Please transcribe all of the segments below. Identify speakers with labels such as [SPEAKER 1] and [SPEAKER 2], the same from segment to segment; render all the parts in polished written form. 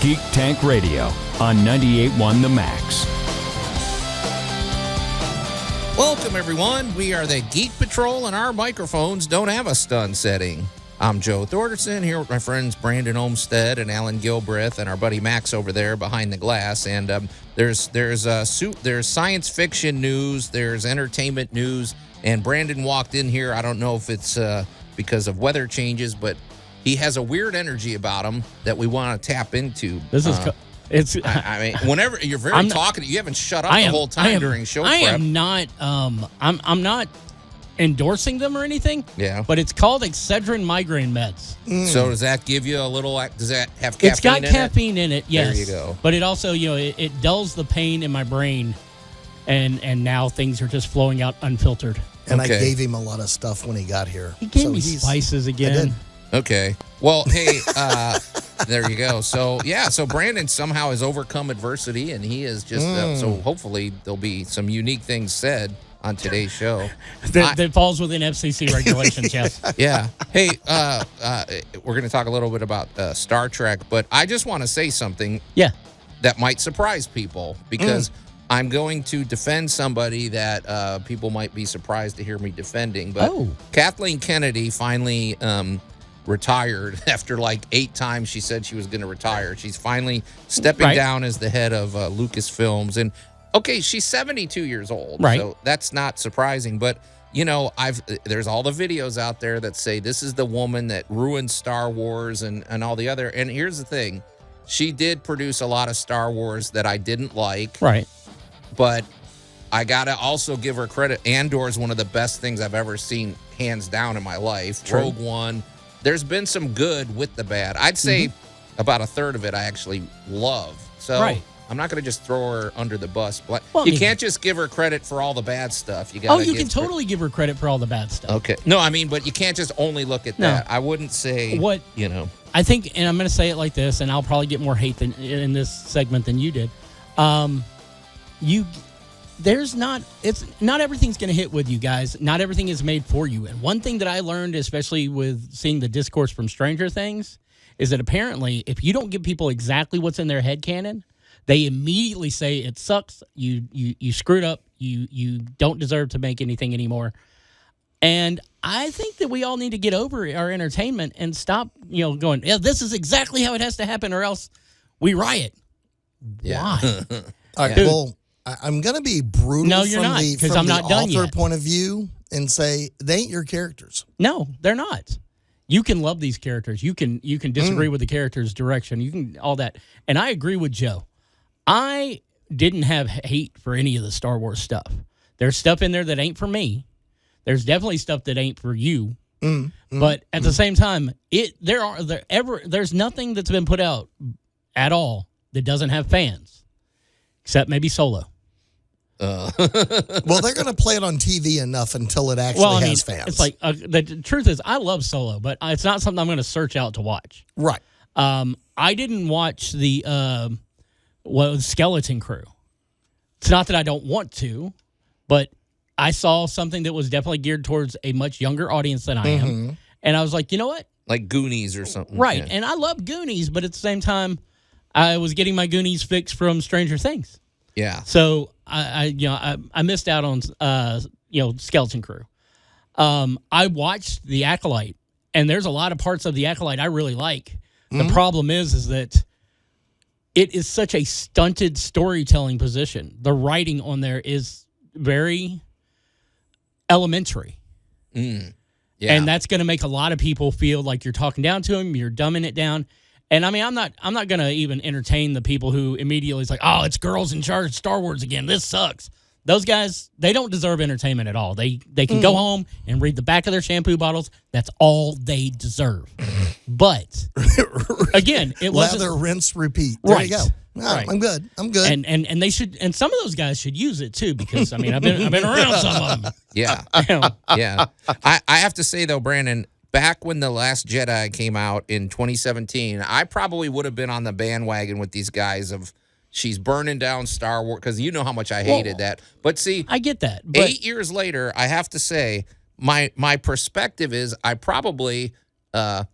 [SPEAKER 1] Geek Tank Radio on 98.1 The Max.
[SPEAKER 2] Welcome, everyone. We are the Geek Patrol, and our microphones don't have a stun setting. I'm Joe Thorderson, here with my friends Brandon Olmsted and Alan Gilbreth, and our buddy Max over there behind the glass. And there's science fiction news, there's entertainment news, and Brandon walked in here. I don't know if it's because of weather changes, but he has a weird energy about him that we want to tap into.
[SPEAKER 3] This is
[SPEAKER 2] I mean, whenever you're very talkative, you haven't shut up the whole time during show prep.
[SPEAKER 3] I am not. I'm not endorsing them or anything.
[SPEAKER 2] Yeah.
[SPEAKER 3] But it's called Excedrin migraine meds.
[SPEAKER 2] So does that give you a little? Does that have caffeine?
[SPEAKER 3] It's got caffeine in it. Yes.
[SPEAKER 2] There you go.
[SPEAKER 3] But it also, it dulls the pain in my brain, and now things are just flowing out unfiltered.
[SPEAKER 4] And I gave him a lot of stuff when he got here.
[SPEAKER 3] He gave me spices again.
[SPEAKER 4] I did.
[SPEAKER 2] Okay. Well, hey, there you go. So, yeah, so Brandon somehow has overcome adversity, and he is just, so hopefully there'll be some unique things said on today's show.
[SPEAKER 3] that falls within FCC regulations, yes.
[SPEAKER 2] Yeah. Hey, we're going to talk a little bit about Star Trek, but I just want to say something that might surprise people, because I'm going to defend somebody that people might be surprised to hear me defending. But Kathleen Kennedy finally retired after like 8 times she said she was going to retire. She's finally stepping down as the head of Lucasfilms. And she's 72 years old.
[SPEAKER 3] Right.
[SPEAKER 2] So that's not surprising. But there's all the videos out there that say this is the woman that ruined Star Wars and all the other. And here's the thing. She did produce a lot of Star Wars that I didn't like.
[SPEAKER 3] Right.
[SPEAKER 2] But I got to also give her credit. Andor is one of the best things I've ever seen, hands down, in my life.
[SPEAKER 3] True.
[SPEAKER 2] Rogue One. There's been some good with the bad. I'd say about a third of it I actually love. So I'm not going to just throw her under the bus. But you can't just give her credit for all the bad stuff. You got.
[SPEAKER 3] You can totally give her credit for all the bad stuff.
[SPEAKER 2] Okay. No, I mean, but you can't just only look at that. I wouldn't say
[SPEAKER 3] what I think, and I'm going to say it like this, and I'll probably get more hate in this segment than you did. It's not everything's going to hit with you guys. Not everything is made for you. And one thing that I learned, especially with seeing the discourse from Stranger Things, is that apparently if you don't give people exactly what's in their headcanon, they immediately say it sucks. You screwed up. You don't deserve to make anything anymore. And I think that we all need to get over our entertainment and stop, going, this is exactly how it has to happen, or else we riot.
[SPEAKER 2] Yeah.
[SPEAKER 3] Why?
[SPEAKER 4] All right, well, I'm going to be brutal from the author point of view and say they ain't your characters.
[SPEAKER 3] No, they're not. You can love these characters. You can disagree with the character's direction. You can all that. And I agree with Joe. I didn't have hate for any of the Star Wars stuff. There's stuff in there that ain't for me. There's definitely stuff that ain't for you. But at the same time, there's nothing that's been put out at all that doesn't have fans, except maybe Solo.
[SPEAKER 4] Well, they're going to play it on TV enough until it actually has fans.
[SPEAKER 3] It's like the truth is, I love Solo, but it's not something I'm going to search out to watch.
[SPEAKER 4] Right.
[SPEAKER 3] I didn't watch the Skeleton Crew. It's not that I don't want to, but I saw something that was definitely geared towards a much younger audience than I am, and I was like, you know what?
[SPEAKER 2] Like Goonies or something.
[SPEAKER 3] Right.
[SPEAKER 2] Yeah.
[SPEAKER 3] And I love Goonies, but at the same time, I was getting my Goonies fix from Stranger Things.
[SPEAKER 2] Yeah.
[SPEAKER 3] So I missed out on Skeleton Crew. I watched The Acolyte, and there's a lot of parts of The Acolyte I really like. The problem is that it is such a stunted storytelling position. The writing on there is very elementary.
[SPEAKER 2] Yeah.
[SPEAKER 3] And that's going to make a lot of people feel like you're talking down to them, you're dumbing it down. And I mean, I'm not going to even entertain the people who immediately is like, oh, it's girls in charge of Star Wars again. This sucks. Those guys, they don't deserve entertainment at all. They can go home and read the back of their shampoo bottles. That's all they deserve. But again, it wasn't
[SPEAKER 4] lather, rinse, repeat. There you go. No,
[SPEAKER 3] right.
[SPEAKER 4] I'm good.
[SPEAKER 3] And they should, and some of those guys should use it too, because I mean, I've been around some of them.
[SPEAKER 2] Yeah. Yeah. I have to say though, Brandon, back when The Last Jedi came out in 2017, I probably would have been on the bandwagon with these guys of she's burning down Star Wars, because you know how much I hated that. But see,
[SPEAKER 3] I get that. But
[SPEAKER 2] 8 years later, I have to say my perspective is I probably have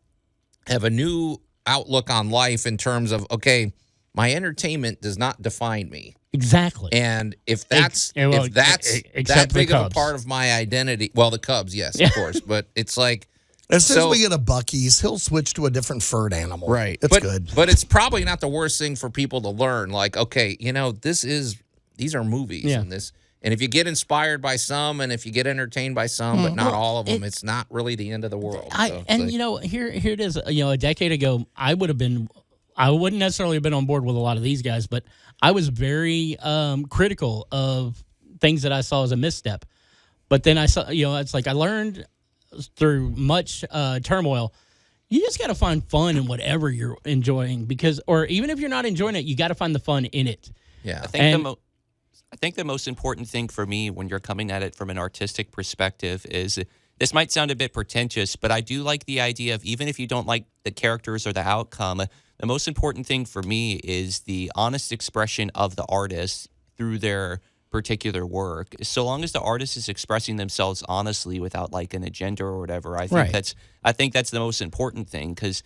[SPEAKER 2] a new outlook on life in terms of, okay, my entertainment does not define me.
[SPEAKER 3] Exactly.
[SPEAKER 2] And if that's that big of a part of my identity, well, the Cubs, yes, of course, but it's like
[SPEAKER 4] as soon as we get a Buc-ee's, he'll switch to a different furred animal.
[SPEAKER 2] Right.
[SPEAKER 4] It's good.
[SPEAKER 2] But it's probably not the worst thing for people to learn. Like, okay, these are movies and this. And if you get inspired by some, and if you get entertained by some, but not all of them, it's not really the end of the world.
[SPEAKER 3] Here it is. A decade ago, I wouldn't necessarily have been on board with a lot of these guys, but I was very critical of things that I saw as a misstep. But then I saw, it's like I learned through much turmoil. You just got to find fun in whatever you're enjoying, or even if you're not enjoying it, you got to find the fun in it.
[SPEAKER 2] Yeah,
[SPEAKER 5] I think the most important thing for me when you're coming at it from an artistic perspective is, this might sound a bit pretentious, but I do like the idea of, even if you don't like the characters or the outcome, the most important thing for me is the honest expression of the artist through their particular work. So long as the artist is expressing themselves honestly without like an agenda or whatever, I think that's the most important thing, because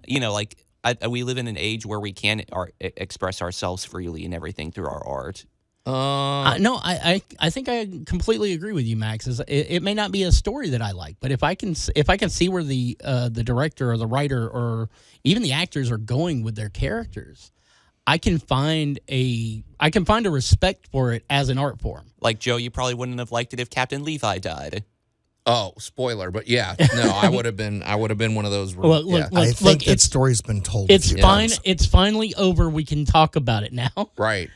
[SPEAKER 5] we live in an age where we can express ourselves freely and everything through our art.
[SPEAKER 3] No, I think I completely agree with you, Max. It may not be a story that I like, but if I can see where the director or the writer or even the actors are going with their characters, I can find a respect for it as an art form.
[SPEAKER 5] Like, Joe, you probably wouldn't have liked it if Captain Levi died.
[SPEAKER 2] Oh, spoiler! But yeah, no, I would have been one of those.
[SPEAKER 4] I think that story's been told.
[SPEAKER 3] It's fine. It's finally over. We can talk about it now.
[SPEAKER 2] Right.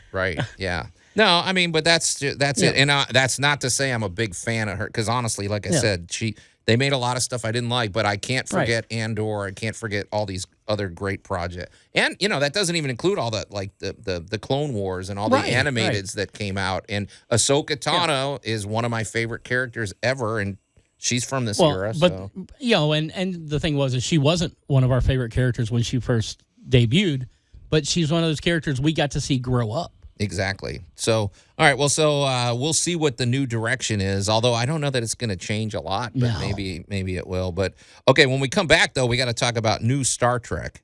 [SPEAKER 2] Yeah. No, I mean, but that's it, and that's not to say I'm a big fan of her, because honestly, like I said, they made a lot of stuff I didn't like, but I can't forget Andor. I can't forget all these other great projects, and that doesn't even include all that, like the Clone Wars and all the animateds that came out. And Ahsoka Tano is one of my favorite characters ever, and she's from this era.
[SPEAKER 3] But and the thing is she wasn't one of our favorite characters when she first debuted, but she's one of those characters we got to see grow up.
[SPEAKER 2] Exactly. So, all right. Well, we'll see what the new direction is. Although I don't know that it's going to change a lot, but maybe it will. But okay, when we come back, though, we got to talk about new Star Trek.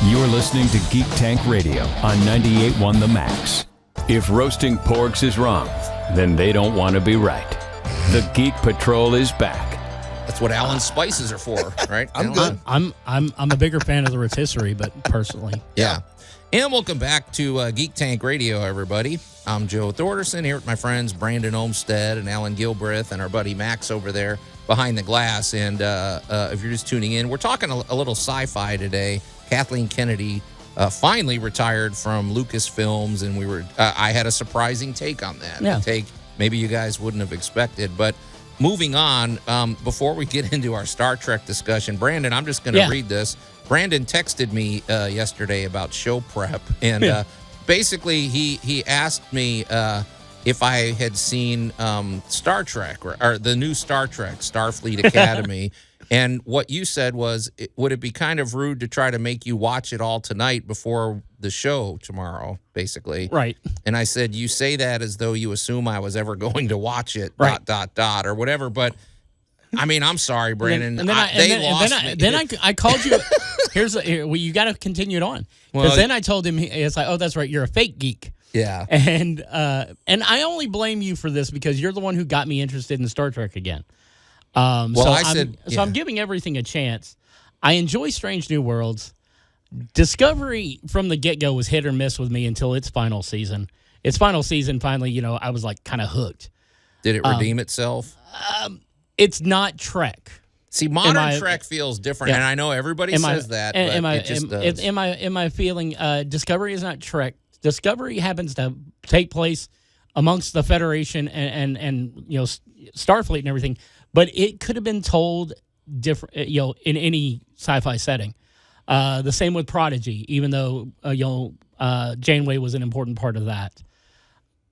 [SPEAKER 1] You're listening to Geek Tank Radio on 98.1 The Max. If roasting porgs is wrong, then they don't want to be right. The Geek Patrol is back.
[SPEAKER 2] That's what Allan's spices are for, right?
[SPEAKER 4] I'm good.
[SPEAKER 3] I'm a bigger fan of the rotisserie, but personally,
[SPEAKER 2] yeah. And welcome back to Geek Tank Radio, everybody. I'm Joe Thorderson here with my friends Brandon Olmstead and Alan Gilbreth and our buddy Max over there behind the glass. And if you're just tuning in, we're talking a little sci-fi today. Kathleen Kennedy finally retired from Lucasfilms, and I had a surprising take on that.
[SPEAKER 3] Yeah.
[SPEAKER 2] A take maybe you guys wouldn't have expected. But moving on, before we get into our Star Trek discussion, Brandon, I'm just going to read this. Brandon texted me yesterday about show prep, and basically he asked me if I had seen Star Trek or the new Star Trek, Starfleet Academy. And what you said was, would it be kind of rude to try to make you watch it all tonight before the show tomorrow, basically?
[SPEAKER 3] Right.
[SPEAKER 2] And I said, you say that as though you assume I was ever going to watch it, ... or whatever. But I mean, I'm sorry, Brandon. Then
[SPEAKER 3] I called you. You got to continue it on, because then I told him, it's like, oh, that's right, you're a fake geek.
[SPEAKER 2] Yeah.
[SPEAKER 3] And I only blame you for this because you're the one who got me interested in Star Trek again. I'm giving everything a chance. I enjoy Strange New Worlds. Discovery from the get-go was hit or miss with me until its final season. Its final season, finally, I was like kind of hooked.
[SPEAKER 2] Did it redeem itself?
[SPEAKER 3] It's not Trek.
[SPEAKER 2] See, modern Trek feels different, and I know everybody says that, but it just does.
[SPEAKER 3] Am I feeling Discovery is not Trek? Discovery happens to take place amongst the Federation and Starfleet and everything, but it could have been told different, in any sci-fi setting. The same with Prodigy, even though Janeway was an important part of that.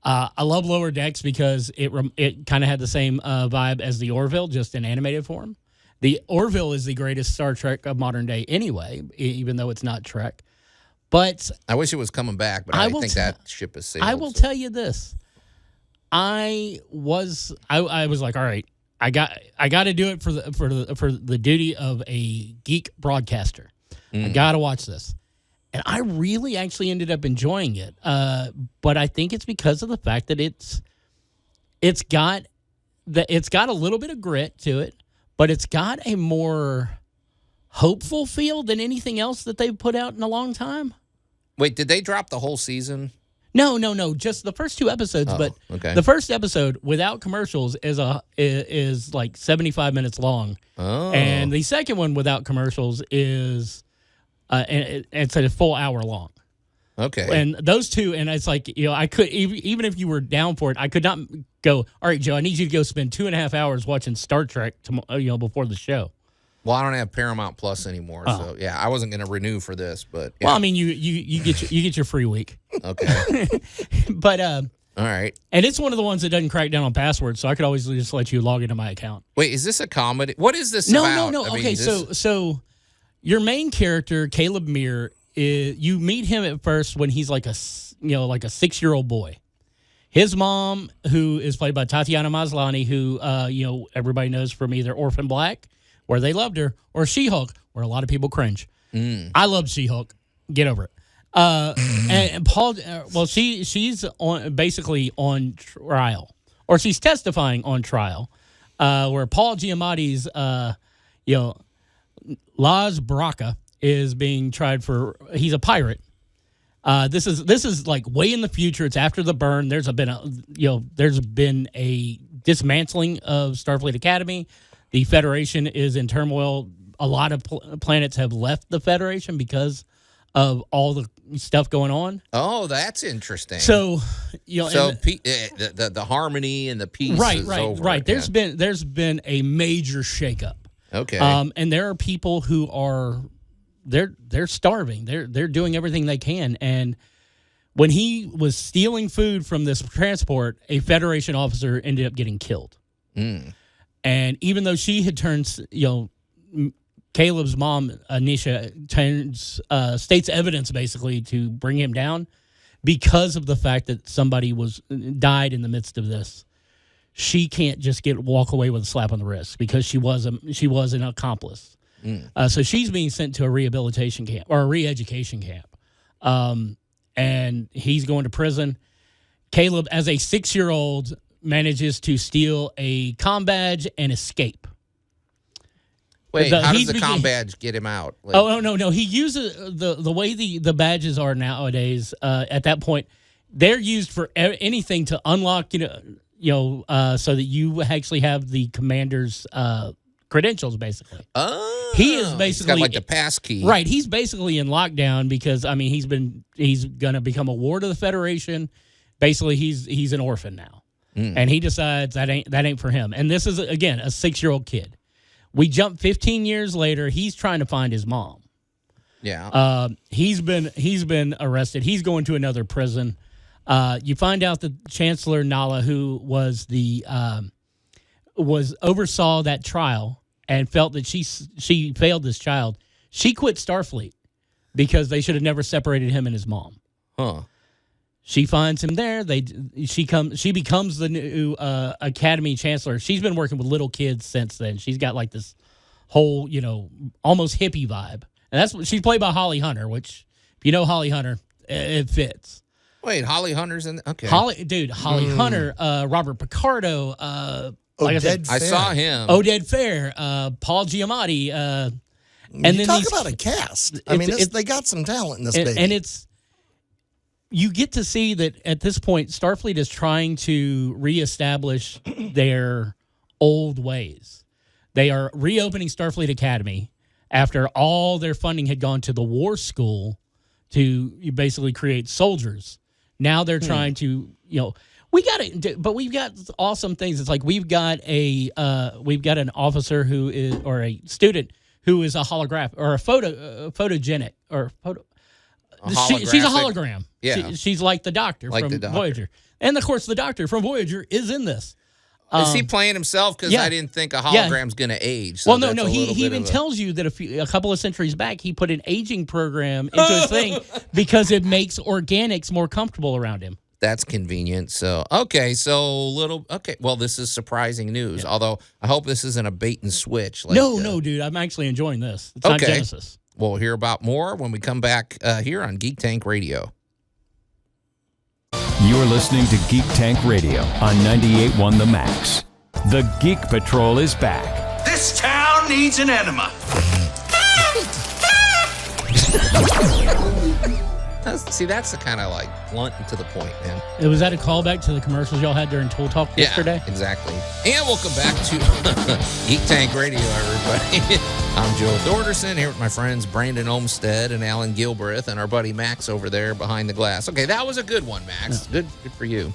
[SPEAKER 3] I love Lower Decks because it kind of had the same vibe as the Orville, just in animated form. The Orville is the greatest Star Trek of modern day anyway, even though it's not Trek. But
[SPEAKER 2] I wish it was coming back, but I think that ship has sailed.
[SPEAKER 3] I will tell you this. I was like, all right, I got to do it for the duty of a geek broadcaster. I got to watch this. And I really actually ended up enjoying it. But I think it's because of the fact that it's got a little bit of grit to it, but it's got a more hopeful feel than anything else that they've put out in a long time.
[SPEAKER 2] Wait, did they drop the whole season?
[SPEAKER 3] No, just the first 2 episodes. But
[SPEAKER 2] okay.
[SPEAKER 3] The first episode without commercials is like 75 minutes long.
[SPEAKER 2] Oh.
[SPEAKER 3] And the second one without commercials is it's a full hour long.
[SPEAKER 2] Okay.
[SPEAKER 3] And those two, and it's like, I could, even if you were down for it, I could not go, all right, Joe, I need you to go spend 2.5 hours watching Star Trek before the show.
[SPEAKER 2] Well, I don't have Paramount Plus anymore, so yeah, I wasn't going to renew for this, but yeah.
[SPEAKER 3] Well, I mean, you get your free week.
[SPEAKER 2] Okay.
[SPEAKER 3] But
[SPEAKER 2] all right.
[SPEAKER 3] And it's one of the ones that doesn't crack down on passwords, so I could always just let you log into my account.
[SPEAKER 2] Wait, is this a comedy? What is this about?
[SPEAKER 3] No.
[SPEAKER 2] I mean,
[SPEAKER 3] okay, so your main character, Caleb Meir, you meet him at first when he's like a 6-year-old boy. His mom, who is played by Tatiana Maslany, who everybody knows from either Orphan Black, where they loved her, or She-Hulk, where a lot of people cringe. I love She-Hulk. Get over it. And Paul, she's basically on trial, or she's testifying on trial, where Paul Giamatti's, Laz Baraka is being tried for. He's a pirate. This is like way in the future. It's after the burn. There's been a dismantling of Starfleet Academy. The Federation is in turmoil. A lot of planets have left the Federation because of all the stuff going on.
[SPEAKER 2] Oh, that's interesting.
[SPEAKER 3] So,
[SPEAKER 2] the harmony and the peace. Is over.
[SPEAKER 3] Right. There's been a major shakeup.
[SPEAKER 2] Okay.
[SPEAKER 3] And there are people who are they're starving. They're doing everything they can. And when he was stealing food from this transport, a Federation officer ended up getting killed. And even though she had turned, Caleb's mom, Anisha, states evidence basically to bring him down because of the fact that somebody died in the midst of this. She can't just walk away with a slap on the wrist because she was an accomplice. So she's being sent to a rehabilitation camp or a re-education camp. And he's going to prison. Caleb, as a 6-year-old, manages to steal a comm badge and escape.
[SPEAKER 2] Wait, how does the comm badge get him out?
[SPEAKER 3] No. He uses the way the badges are nowadays. At that point, they're used for anything to unlock, so that you actually have the commander's credentials, basically.
[SPEAKER 2] Oh,
[SPEAKER 3] he is basically
[SPEAKER 2] he's got like the pass key,
[SPEAKER 3] right? He's basically in lockdown because he's going to become a ward of the Federation. Basically, he's an orphan now. And he decides that ain't for him. And this is, again, a 6-year-old kid. We jump 15 years later. He's trying to find his mom.
[SPEAKER 2] Yeah.
[SPEAKER 3] He's been arrested. He's going to another prison. You find out that Chancellor Nala, who was oversaw that trial and felt that she failed this child, she quit Starfleet because they should have never separated him and his mom.
[SPEAKER 2] Huh.
[SPEAKER 3] She finds him there. She becomes the new Academy Chancellor. She's been working with little kids since then. She's got like this whole, almost hippie vibe. And she's played by Holly Hunter, which, if you know Holly Hunter, it fits.
[SPEAKER 2] Wait, Holly Hunter's in okay.
[SPEAKER 3] Holly Hunter, Robert Picardo,
[SPEAKER 4] I
[SPEAKER 2] saw him.
[SPEAKER 3] Oded Fair, Paul Giamatti.
[SPEAKER 4] And then talk about a cast. They got some talent in this baby.
[SPEAKER 3] And you get to see that at this point, Starfleet is trying to reestablish their old ways. They are reopening Starfleet Academy after all their funding had gone to the war school to basically create soldiers. Now they're trying to, we've got awesome things. It's like we've got an officer who is, or a student who is a holograph or a photogenic or photo. She's a hologram.
[SPEAKER 2] Yeah.
[SPEAKER 3] She's like the Doctor from Voyager. And, of course, the Doctor from Voyager is in this.
[SPEAKER 2] Is he playing himself? Because I didn't think a hologram's going to age. So
[SPEAKER 3] well, no. He even tells you that a couple of centuries back, he put an aging program into his thing because it makes organics more comfortable around him.
[SPEAKER 2] That's convenient. So, okay. Well, this is surprising news. Yeah. Although, I hope this isn't a bait and switch.
[SPEAKER 3] No, dude. I'm actually enjoying this. It's not Genesis.
[SPEAKER 2] We'll hear about more when we come back here on Geek Tank Radio.
[SPEAKER 1] You're listening to Geek Tank Radio on 98.1 The Max. The Geek Patrol is back.
[SPEAKER 6] This town needs an enema.
[SPEAKER 2] See, that's the kind of blunt and to the point, man.
[SPEAKER 3] Was that a callback to the commercials y'all had during Tool Talk yesterday?
[SPEAKER 2] Yeah, exactly. And welcome back to Geek Tank Radio, everybody. I'm Joe Thorderson here with my friends Brandon Olmstead and Alan Gilbreth and our buddy Max over there behind the glass. Okay, that was a good one, Max. Yeah. Good for you.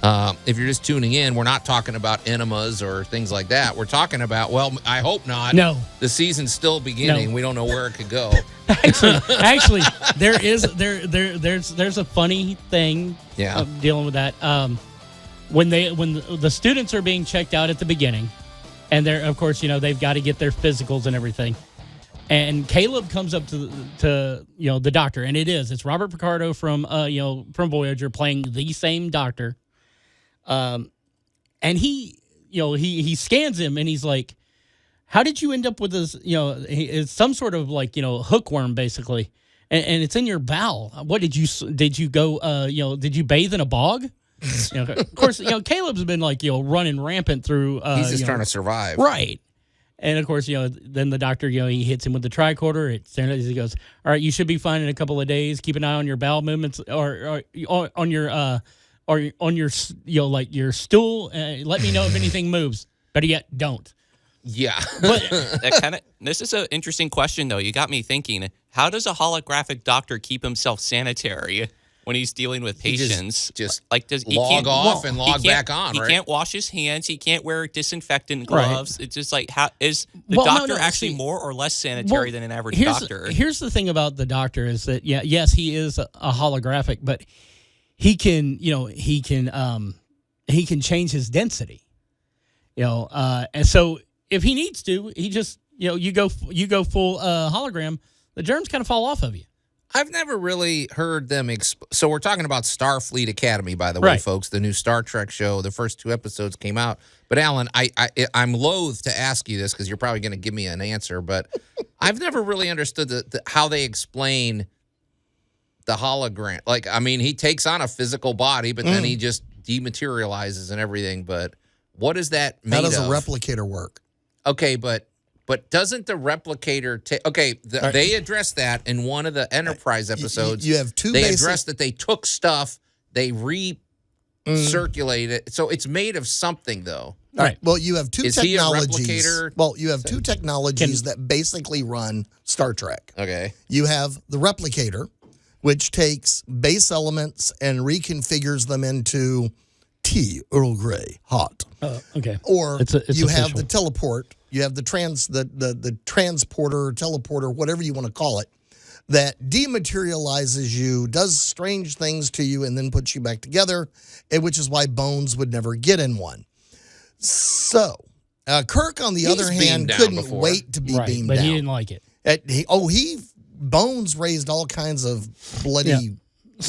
[SPEAKER 2] If you're just tuning in, we're not talking about enemas or things like that. We're talking about, well, I hope not.
[SPEAKER 3] No.
[SPEAKER 2] The season's still beginning. No. We don't know where it could go.
[SPEAKER 3] Actually, there's a funny thing dealing with that. When the students are being checked out at the beginning, and they're, of course, they've got to get their physicals and everything. And Caleb comes up to the doctor, and it's Robert Picardo from Voyager playing the same doctor. And he scans him and he's like, how did you end up with this? It's some sort of hookworm basically. And it's in your bowel. What did you go, did you bathe in a bog? Of course, Caleb's been running rampant through,
[SPEAKER 2] he's just trying to survive.
[SPEAKER 3] Right. And of course, then the doctor, he hits him with the tricorder. He goes, all right, you should be fine in a couple of days. Keep an eye on your bowel movements or on your, or on your, your stool. Let me know if anything moves. Better yet, don't.
[SPEAKER 2] Yeah.
[SPEAKER 5] But this is an interesting question, though. You got me thinking. How does a holographic doctor keep himself sanitary when he's dealing with patients?
[SPEAKER 2] Just log off and log back on, right?
[SPEAKER 5] He can't wash his hands. He can't wear disinfectant gloves. Right. It's just how is the doctor actually more or less sanitary than an average doctor?
[SPEAKER 3] Here's the thing about the doctor is that, yes, he is a holographic, but he can change his density, and so if he needs to, he just, you go full hologram, the germs kind of fall off of you.
[SPEAKER 2] I've never really heard them. So we're talking about Starfleet Academy, by the way, folks, the new Star Trek show. The first 2 episodes came out. But Alan, I'm loath to ask you this because you're probably going to give me an answer, but I've never really understood how they explain the hologram. He takes on a physical body, but then he just dematerializes and everything. But what is that made of?
[SPEAKER 4] How does a replicator work?
[SPEAKER 2] Okay, but doesn't the replicator take... Okay, they addressed that in one of the Enterprise episodes.
[SPEAKER 4] You have two
[SPEAKER 2] They addressed that they took stuff, they recirculated it. So it's made of something, though.
[SPEAKER 4] All right. Well, you have two technologies.
[SPEAKER 2] He a replicator?
[SPEAKER 4] Well, you have two technologies that basically run Star Trek.
[SPEAKER 2] Okay.
[SPEAKER 4] You have the replicator, which takes base elements and reconfigures them into tea, Earl Grey, hot.
[SPEAKER 3] Okay.
[SPEAKER 4] Or
[SPEAKER 3] it's
[SPEAKER 4] you
[SPEAKER 3] official.
[SPEAKER 4] have the teleport. You have the transporter, teleporter, whatever you want to call it, that dematerializes you, does strange things to you, and then puts you back together, which is why Bones would never get in one. So, Kirk, on the other hand, couldn't wait to be beamed
[SPEAKER 3] but
[SPEAKER 4] down.
[SPEAKER 3] He didn't like it.
[SPEAKER 4] Bones raised all kinds of bloody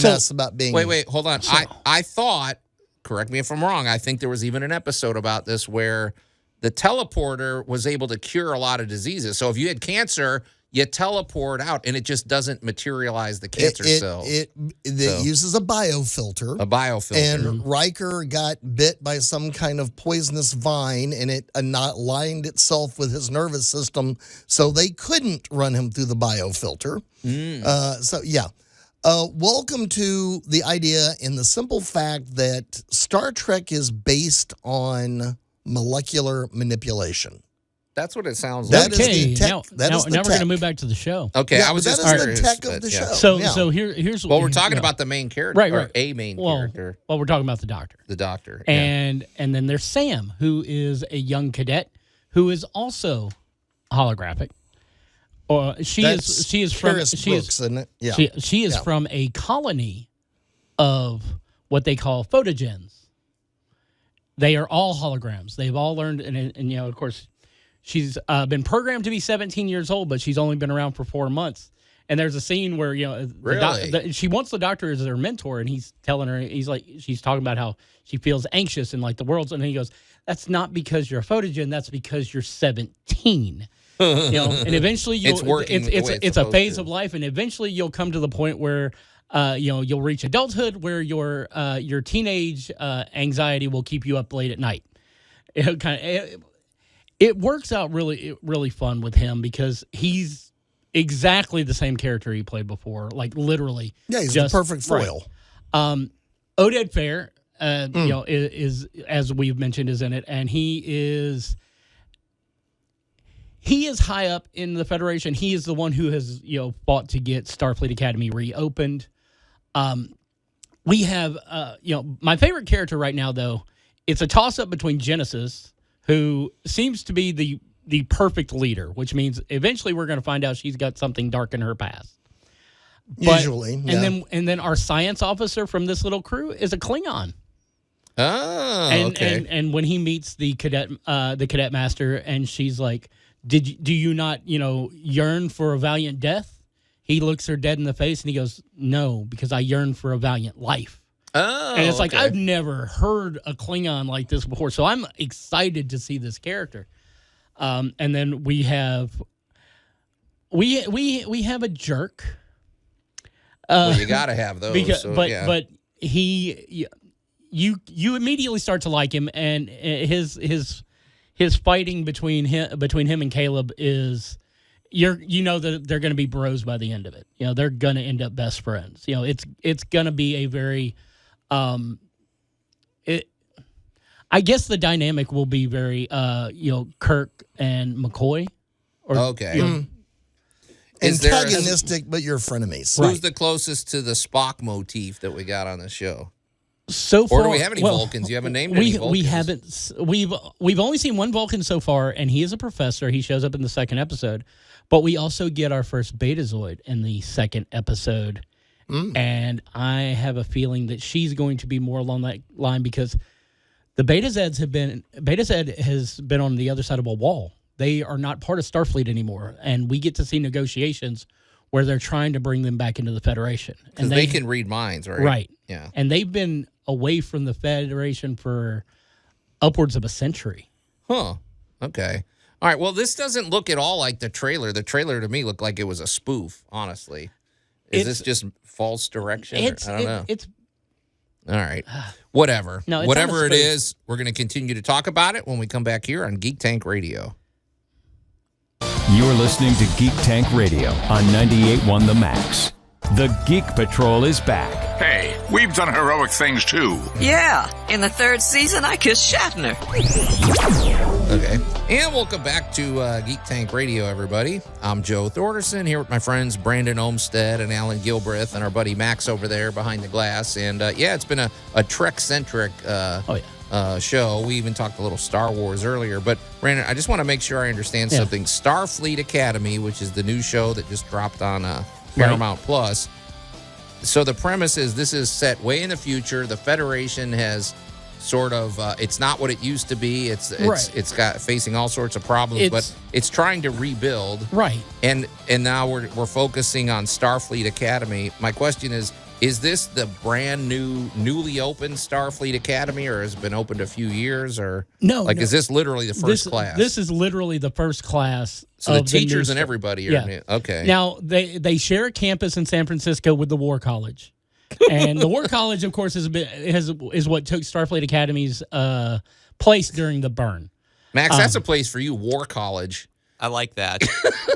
[SPEAKER 4] mess about being...
[SPEAKER 2] Wait, hold on. I thought, correct me if I'm wrong, I think there was even an episode about this where the teleporter was able to cure a lot of diseases. So if you had cancer, you teleport out, and it just doesn't materialize the cancer cell.
[SPEAKER 4] It uses a biofilter. And Riker got bit by some kind of poisonous vine, and it aligned itself with his nervous system, so they couldn't run him through the biofilter. Welcome to the idea in the simple fact that Star Trek is based on molecular manipulation.
[SPEAKER 2] That's what it sounds like.
[SPEAKER 3] Now we're going to move back to the show.
[SPEAKER 2] Okay, I was just curious.
[SPEAKER 4] The tech of the show.
[SPEAKER 3] So here's
[SPEAKER 2] what we're talking about, the main character,
[SPEAKER 3] right?
[SPEAKER 2] Or a main character.
[SPEAKER 3] Well, we're talking about the doctor.
[SPEAKER 2] The doctor,
[SPEAKER 3] and then there's Sam, who is a young cadet who is also holographic. She is from a colony of what they call photogens. They are all holograms. They've all learned, and of course, she's been programmed to be 17 years old, but she's only been around for 4 months. And there's a scene where she wants the doctor as her mentor, and he's telling her, she's talking about how she feels anxious and like the world's, and he goes, "That's not because you're a photogen. That's because you're 17." And eventually
[SPEAKER 2] it's working.
[SPEAKER 3] It's a phase of life, and eventually you'll come to the point where you'll reach adulthood, where your teenage anxiety will keep you up late at night. It works out really, really fun with him because he's exactly the same character he played before, like literally.
[SPEAKER 4] Yeah, he's the perfect foil.
[SPEAKER 3] Right. Oded Fair, is as we've mentioned, is in it, and he is high up in the Federation. He is the one who has fought to get Starfleet Academy reopened. We have my favorite character right now, though. It's a toss up between Genesis, who seems to be the perfect leader, which means eventually we're going to find out she's got something dark in her past.
[SPEAKER 4] Usually, yeah.
[SPEAKER 3] And then our science officer from this little crew is a Klingon.
[SPEAKER 2] Oh, okay.
[SPEAKER 3] And when he meets the cadet master, and she's like, do you not yearn for a valiant death? He looks her dead in the face and he goes, no, because I yearn for a valiant life.
[SPEAKER 2] Oh,
[SPEAKER 3] and it's like, I've never heard a Klingon like this before, so I'm excited to see this character. And then we have a jerk.
[SPEAKER 2] Well, you got to have those.
[SPEAKER 3] But he, you immediately start to like him, and his fighting between him and Caleb is, that they're going to be bros by the end of it. They're going to end up best friends. It's going to be a very, I guess the dynamic will be very, Kirk and McCoy.
[SPEAKER 2] Okay.
[SPEAKER 4] Antagonistic, but you're frenemies.
[SPEAKER 2] Who's the closest to the Spock motif that we got on the show?
[SPEAKER 3] So far,
[SPEAKER 2] or do we have any Vulcans? You haven't named any Vulcans.
[SPEAKER 3] We haven't. We've only seen one Vulcan so far, and he is a professor. He shows up in the second episode, but we also get our first Betazoid in the second episode, and I have a feeling that she's going to be more along that line because the Beta Z has been on the other side of a wall. They are not part of Starfleet anymore, and we get to see negotiations where they're trying to bring them back into the Federation.
[SPEAKER 2] Because they can read minds, right?
[SPEAKER 3] Right.
[SPEAKER 2] Yeah.
[SPEAKER 3] And they've been away from the Federation for upwards of a century.
[SPEAKER 2] Huh. Okay. All right. Well, this doesn't look at all like the trailer. The trailer to me looked like it was a spoof, honestly. Is this just false direction? I don't know.
[SPEAKER 3] It's
[SPEAKER 2] all right. Whatever.
[SPEAKER 3] No,
[SPEAKER 2] whatever it is, we're going to continue to talk about it when we come back here on Geek Tank Radio.
[SPEAKER 1] You're listening to Geek Tank Radio on 98.1 The Max. The Geek Patrol is back.
[SPEAKER 6] Hey, we've done heroic things too.
[SPEAKER 7] Yeah, in the third season, I kissed Shatner.
[SPEAKER 2] Okay, and welcome back to Geek Tank Radio, everybody. I'm Joe Thorderson here with my friends Brandon Olmsted and Alan Gilbreth and our buddy Max over there behind the glass. And it's been a Trek-centric show. We even talked a little Star Wars earlier. But, Brandon, I just want to make sure I understand something. Starfleet Academy, which is the new show that just dropped on Paramount Plus. So the premise is this is set way in the future. The Federation has sort of it's not what it used to be. It's got facing all sorts of problems, but it's trying to rebuild.
[SPEAKER 3] Right.
[SPEAKER 2] And now we're focusing on Starfleet Academy. My question is this the brand newly opened Starfleet Academy, or has it been opened a few years, or is this literally the first class?
[SPEAKER 3] This is literally the first class.
[SPEAKER 2] So the teachers and everybody are new. Okay.
[SPEAKER 3] Now they share a campus in San Francisco with the War College, and the War College, of course, is what took Starfleet Academy's place during the burn.
[SPEAKER 2] Max, that's a place for you, War College.
[SPEAKER 5] I like that.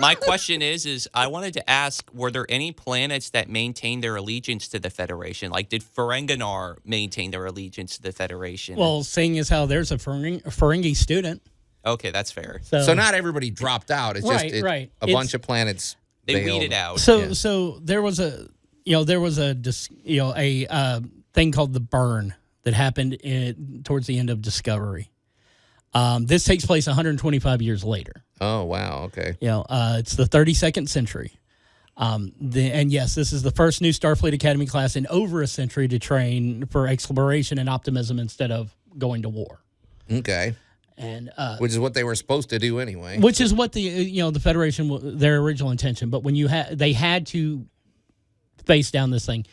[SPEAKER 5] My question is I wanted to ask, were there any planets that maintained their allegiance to the Federation? Like, did Ferenginar maintain their allegiance to the Federation?
[SPEAKER 3] Well, seeing as how there's a Ferengi student.
[SPEAKER 5] Okay, that's fair.
[SPEAKER 2] So not everybody dropped out. It's a bunch of planets.
[SPEAKER 5] They weeded out.
[SPEAKER 3] So there was a thing called the burn that happened towards the end of Discovery. This takes place 125 years later.
[SPEAKER 2] Oh, wow. Okay.
[SPEAKER 3] It's the 32nd century. And yes, this is the first new Starfleet Academy class in over a century to train for exploration and optimism instead of going to war.
[SPEAKER 2] Okay.
[SPEAKER 3] And
[SPEAKER 2] which is what they were supposed to do anyway.
[SPEAKER 3] Which is what the Federation, their original intention. But when they had to face down this thing.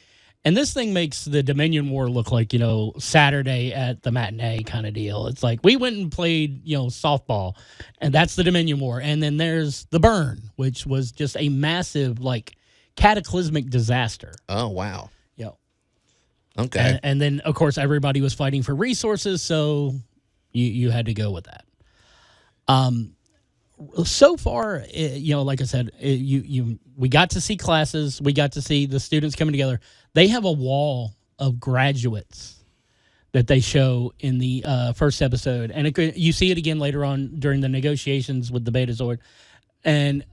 [SPEAKER 3] And this thing makes the Dominion War look like, Saturday at the matinee kind of deal. It's like we went and played, softball, and that's the Dominion War. And then there's the Burn, which was just a massive, cataclysmic disaster.
[SPEAKER 2] Oh, wow.
[SPEAKER 3] Yeah.
[SPEAKER 2] Okay.
[SPEAKER 3] And then, of course, everybody was fighting for resources, so you had to go with that. So far, like I said, we got to see classes. We got to see the students coming together. They have a wall of graduates that they show in the first episode. And you see it again later on during the negotiations with the Betazord. And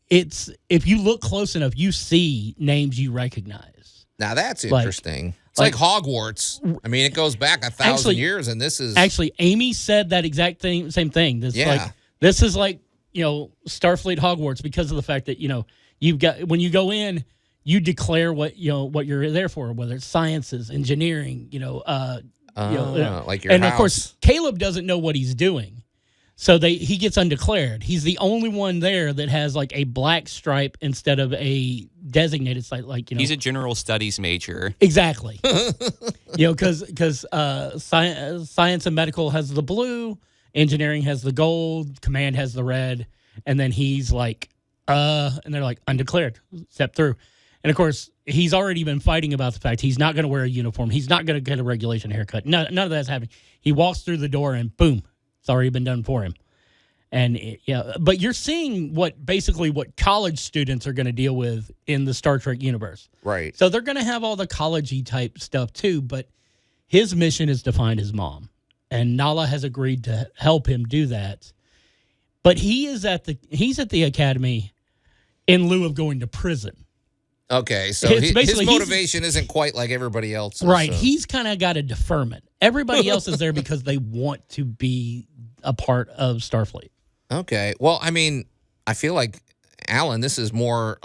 [SPEAKER 3] if you look close enough, you see names you recognize.
[SPEAKER 2] Now, that's interesting. It's like Hogwarts. I mean, it goes back 1,000 years, and this is...
[SPEAKER 3] Actually, Amy said that exact same thing. This is like, Starfleet Hogwarts, because of the fact that, you've got, when you go in, you declare what you're there for, whether it's sciences, engineering,
[SPEAKER 2] like your
[SPEAKER 3] and
[SPEAKER 2] house.
[SPEAKER 3] Of course, Caleb doesn't know what he's doing. So he gets undeclared. He's the only one there that has a black stripe instead of a designated site.
[SPEAKER 5] He's a general studies major.
[SPEAKER 3] Exactly. Because science and medical has the blue, engineering has the gold, command has the red, and then he's and they're undeclared, step through. And of course, he's already been fighting about the fact he's not going to wear a uniform. He's not going to get a regulation haircut. None of that's happening. He walks through the door and boom, it's already been done for him. And but you're seeing what college students are going to deal with in the Star Trek universe.
[SPEAKER 2] Right.
[SPEAKER 3] So they're going to have all the college-y type stuff too, but his mission is to find his mom. And Nala has agreed to help him do that. But he's at the academy in lieu of going to prison.
[SPEAKER 2] Okay, so his motivation isn't quite like everybody else's.
[SPEAKER 3] Right.
[SPEAKER 2] So.
[SPEAKER 3] He's kind of got a deferment. Everybody else is there because they want to be a part of Starfleet.
[SPEAKER 2] Okay. Well, I mean, I feel like, Alan, this is more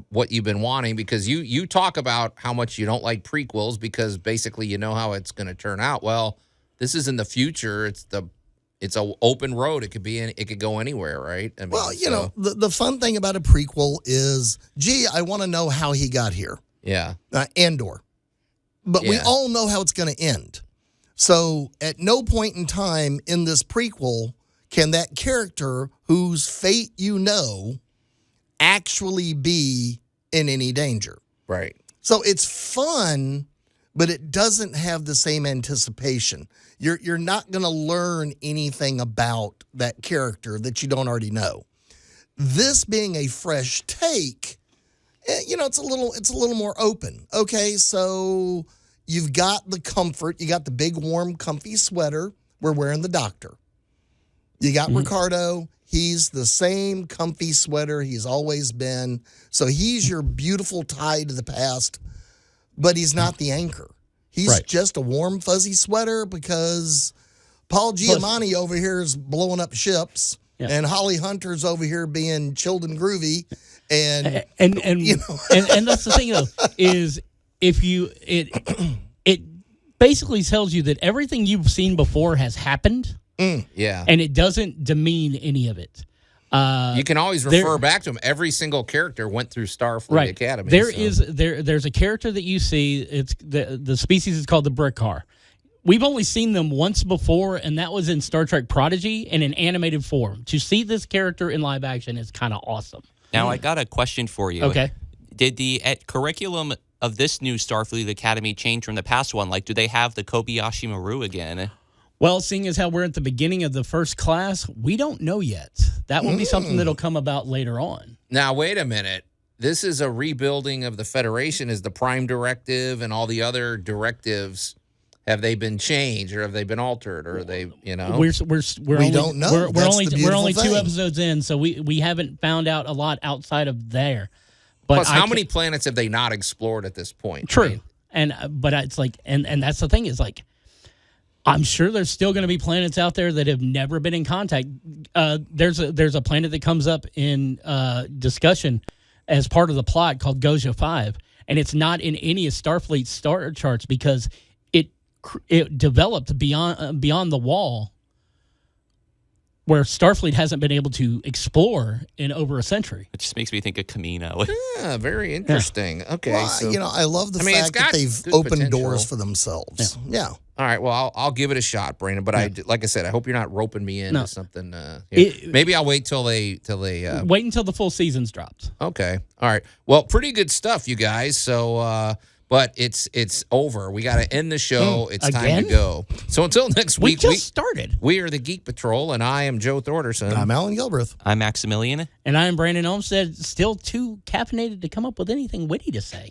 [SPEAKER 2] what you've been wanting, because you talk about how much you don't like prequels because basically you know how it's going to turn out. Well, this is in the future. It's an open road. It could go anywhere, right? I mean,
[SPEAKER 4] the fun thing about a prequel is, I want to know how he got here.
[SPEAKER 2] Yeah.
[SPEAKER 4] Andor. But we all know how it's going to end. So at no point in time in this prequel can that character whose fate actually be in any danger.
[SPEAKER 2] Right.
[SPEAKER 4] So it's fun, but it doesn't have the same anticipation. You're not going to learn anything about that character that you don't already know. This being a fresh take, it's a little more open. Okay, so you've got the comfort, you got the big warm comfy sweater. We're wearing the Doctor. You got Ricardo. He's the same comfy sweater he's always been. So he's your beautiful tie to the past, but he's not the anchor. He's just a warm, fuzzy sweater because Paul Giamatti over here is blowing up ships, and Holly Hunter's over here being chilled and groovy, and
[SPEAKER 3] that's the thing though, is it basically tells you that everything you've seen before has happened, and it doesn't demean any of it.
[SPEAKER 2] You can always refer back to him. Every single character went through Starfleet Academy.
[SPEAKER 3] There's a character that you see. It's the species is called the Brickar. We've only seen them once before, and that was in Star Trek Prodigy in an animated form. To see this character in live action is kind of awesome.
[SPEAKER 5] Now, I got a question for you.
[SPEAKER 3] Okay.
[SPEAKER 5] Did the curriculum of this new Starfleet Academy change from the past one? Do they have the Kobayashi Maru again?
[SPEAKER 3] Well, seeing as how we're at the beginning of the first class, we don't know yet. That will be something that'll come about later on.
[SPEAKER 2] Now, wait a minute. This is a rebuilding of the Federation. Is the Prime Directive and all the other directives, have they been changed or have they been altered, or are they,
[SPEAKER 4] we don't know.
[SPEAKER 3] We're only 2 episodes in, so we haven't found out a lot outside of there. But
[SPEAKER 2] plus, how many planets have they not explored at this point?
[SPEAKER 3] True, but it's and that's the thing is I'm sure there's still going to be planets out there that have never been in contact. There's a planet that comes up in discussion as part of the plot called Goja 5, and it's not in any of Starfleet's star charts because it developed beyond the wall where Starfleet hasn't been able to explore in over a century.
[SPEAKER 5] It just makes me think of Camino.
[SPEAKER 2] Yeah, very interesting. Yeah. Okay,
[SPEAKER 4] well,
[SPEAKER 2] so
[SPEAKER 4] I love the fact that they've opened doors for themselves. Yeah.
[SPEAKER 2] All right, well, I'll give it a shot, Brandon. But like I said, I hope you're not roping me into something. Maybe I'll wait till they
[SPEAKER 3] wait until the full season's dropped.
[SPEAKER 2] Okay, all right. Well, pretty good stuff, you guys. So, but it's over. We got to end the show. It's time to go. So until next week,
[SPEAKER 3] we just started.
[SPEAKER 2] We are the Geek Patrol, and I am Joe Thorderson.
[SPEAKER 4] I'm Alan Gilbreth.
[SPEAKER 5] I'm Maximilian.
[SPEAKER 3] And I'm Brandon Olmstead. Still too caffeinated to come up with anything witty to say.